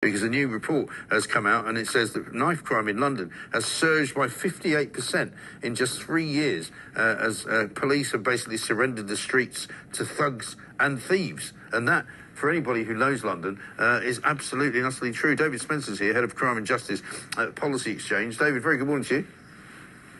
Because a new report has come out and it says that knife crime in London has surged by 58% in just 3 years as police have basically surrendered the streets to thugs and thieves. And that, for anybody who knows London, is absolutely and utterly true. David Spencer's here, Head of Crime and Justice at Policy Exchange. David, very good morning to you.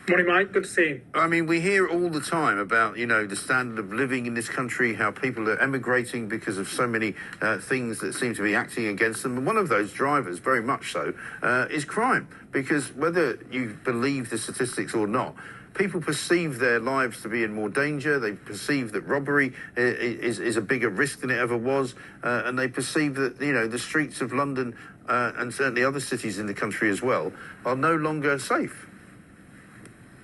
Morning, Mike. Good to see you. I mean, we hear all the time about, the standard of living in this country, how people are emigrating because of so many things that seem to be acting against them. And one of those drivers, very much so, is crime. Because whether you believe the statistics or not, people perceive their lives to be in more danger. They perceive that robbery is a bigger risk than it ever was. And they perceive that, the streets of London and certainly other cities in the country as well are no longer safe.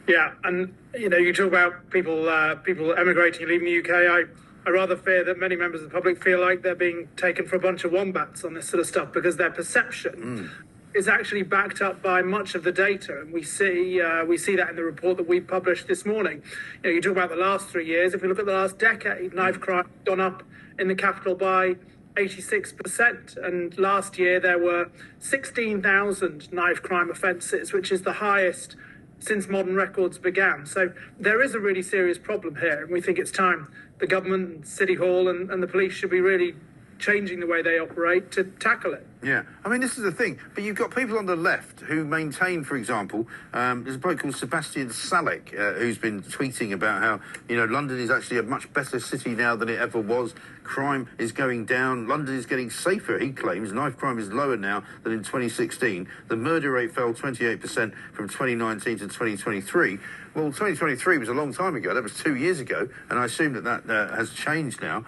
Yeah, and you talk about people emigrating and leaving the UK. I rather fear that many members of the public feel like they're being taken for a bunch of wombats on this sort of stuff because their perception is actually backed up by much of the data, and we see that in the report that we published this morning. You talk about the last 3 years. If we look at the last decade, knife crime has gone up in the capital by 86%, and last year there were 16,000 knife crime offences, which is the highest since modern records began. So there is a really serious problem here, and we think it's time the government, City Hall and the police should be really changing the way they operate to tackle it. Yeah, I mean, this is the thing. But you've got people on the left who maintain, for example, there's a bloke called Sebastian Salek who's been tweeting about how, London is actually a much better city now than it ever was. Crime is going down. London is getting safer, he claims. Knife crime is lower now than in 2016. The murder rate fell 28% from 2019 to 2023. Well, 2023 was a long time ago. That was 2 years ago. And I assume that has changed now.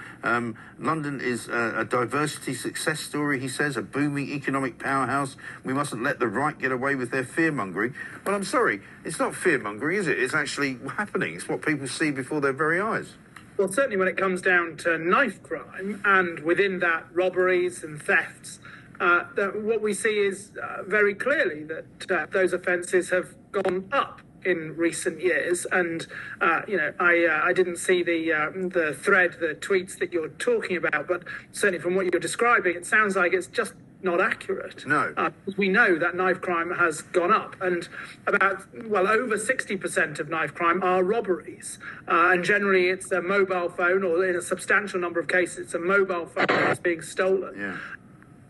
London is a diversity success story, he says, a booming economic powerhouse. We mustn't let the right get away with their fear-mongering. Well, I'm sorry, it's not fear-mongering, is it? It's actually happening. It's what people see before their very eyes. Well, certainly when it comes down to knife crime, and within that robberies and thefts, what we see is very clearly that those offences have gone up in recent years. And I didn't see the thread, the tweets that you're talking about, but certainly from what you're describing, it sounds like it's just not accurate. No. We know that knife crime has gone up, and over 60% of knife crime are robberies. And generally it's a mobile phone, or in a substantial number of cases, it's a mobile phone that's being stolen. Yeah.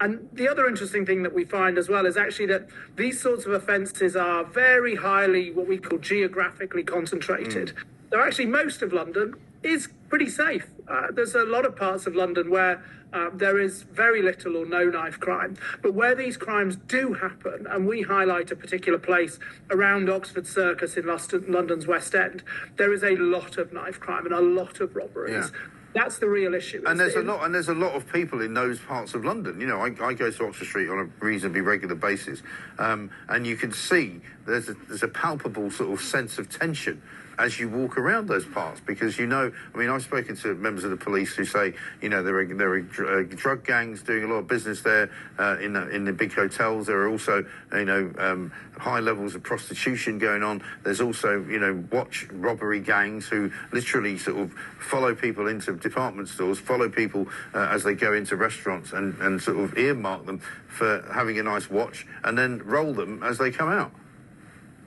And the other interesting thing that we find as well is actually that these sorts of offences are very highly what we call geographically concentrated. So actually most of London is pretty safe. There's a lot of parts of London where there is very little or no knife crime. But where these crimes do happen, and we highlight a particular place around Oxford Circus in London's West End, there is a lot of knife crime and a lot of robberies. Yeah. That's the real issue. And there's a lot of people in those parts of London. I go to Oxford Street on a reasonably regular basis, and you can see there's a palpable sort of sense of tension as you walk around those parts, because I've spoken to members of the police who say, there are drug gangs doing a lot of business there in the big hotels. There are also, high levels of prostitution going on. There's also, watch robbery gangs who literally sort of follow people into department stores, follow people as they go into restaurants and sort of earmark them for having a nice watch and then roll them as they come out.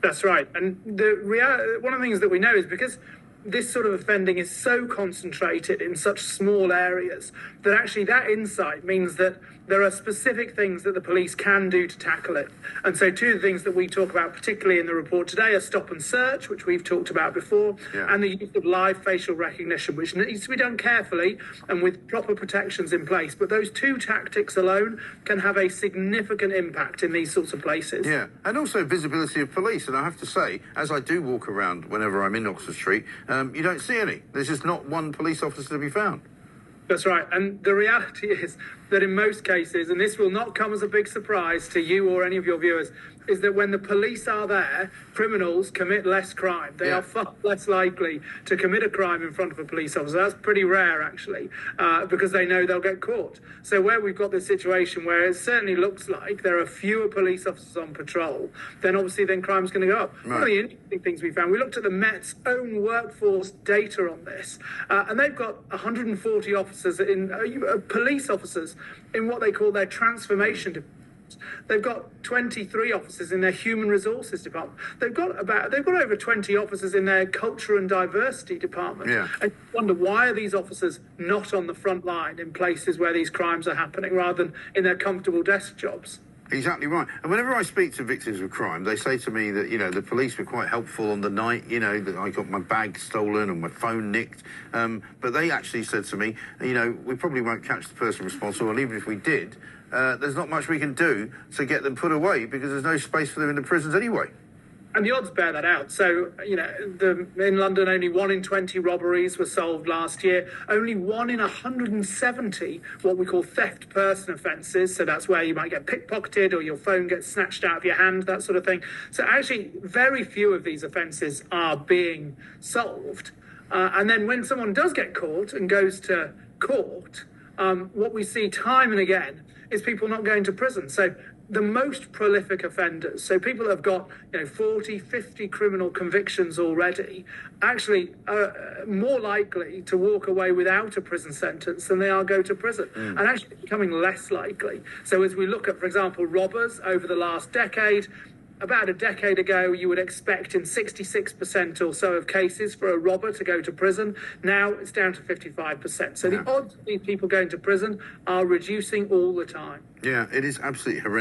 That's right. And one of the things that we know is because this sort of offending is so concentrated in such small areas that actually that insight means that there are specific things that the police can do to tackle it. And so two of the things that we talk about, particularly in the report today, are stop and search, which we've talked about before, and the use of live facial recognition, which needs to be done carefully and with proper protections in place. But those two tactics alone can have a significant impact in these sorts of places. Yeah, and also visibility of police. And I have to say, as I do walk around whenever I'm in Oxford Street, you don't see any. There's just not one police officer to be found. That's right. And the reality is that in most cases, and this will not come as a big surprise to you or any of your viewers, is that when the police are there, criminals commit less crime. They are far less likely to commit a crime in front of a police officer. That's pretty rare, actually, because they know they'll get caught. So where we've got this situation where it certainly looks like there are fewer police officers on patrol, then obviously crime's going to go up. Right. One of the interesting things we found, we looked at the Met's own workforce data on this, and they've got 140 officers, police officers, in what they call their transformation They've got 23 officers in their human resources department. They've got over 20 officers in their culture and diversity department. Yeah. And you wonder, why are these officers not on the front line in places where these crimes are happening rather than in their comfortable desk jobs? Exactly right. And whenever I speak to victims of crime, they say to me that, the police were quite helpful on the night, that I got my bag stolen and my phone nicked. But they actually said to me, we probably won't catch the person responsible, and even if we did, there's not much we can do to get them put away because there's no space for them in the prisons anyway. And the odds bear that out. So, in London, only 1 in 20 robberies were solved last year. Only 1 in 170 what we call theft person offences. So that's where you might get pickpocketed or your phone gets snatched out of your hand, that sort of thing. So actually, very few of these offences are being solved. And then when someone does get caught and goes to court, what we see time and again is people not going to prison. So the most prolific offenders, so people that have got 40, 50 criminal convictions already, actually are more likely to walk away without a prison sentence than they are go to prison, and actually becoming less likely. So as we look at, for example, robbers over the last decade, about a decade ago, you would expect in 66% or so of cases for a robber to go to prison. Now it's down to 55%. So the odds of these people going to prison are reducing all the time. Yeah, it is absolutely horrendous.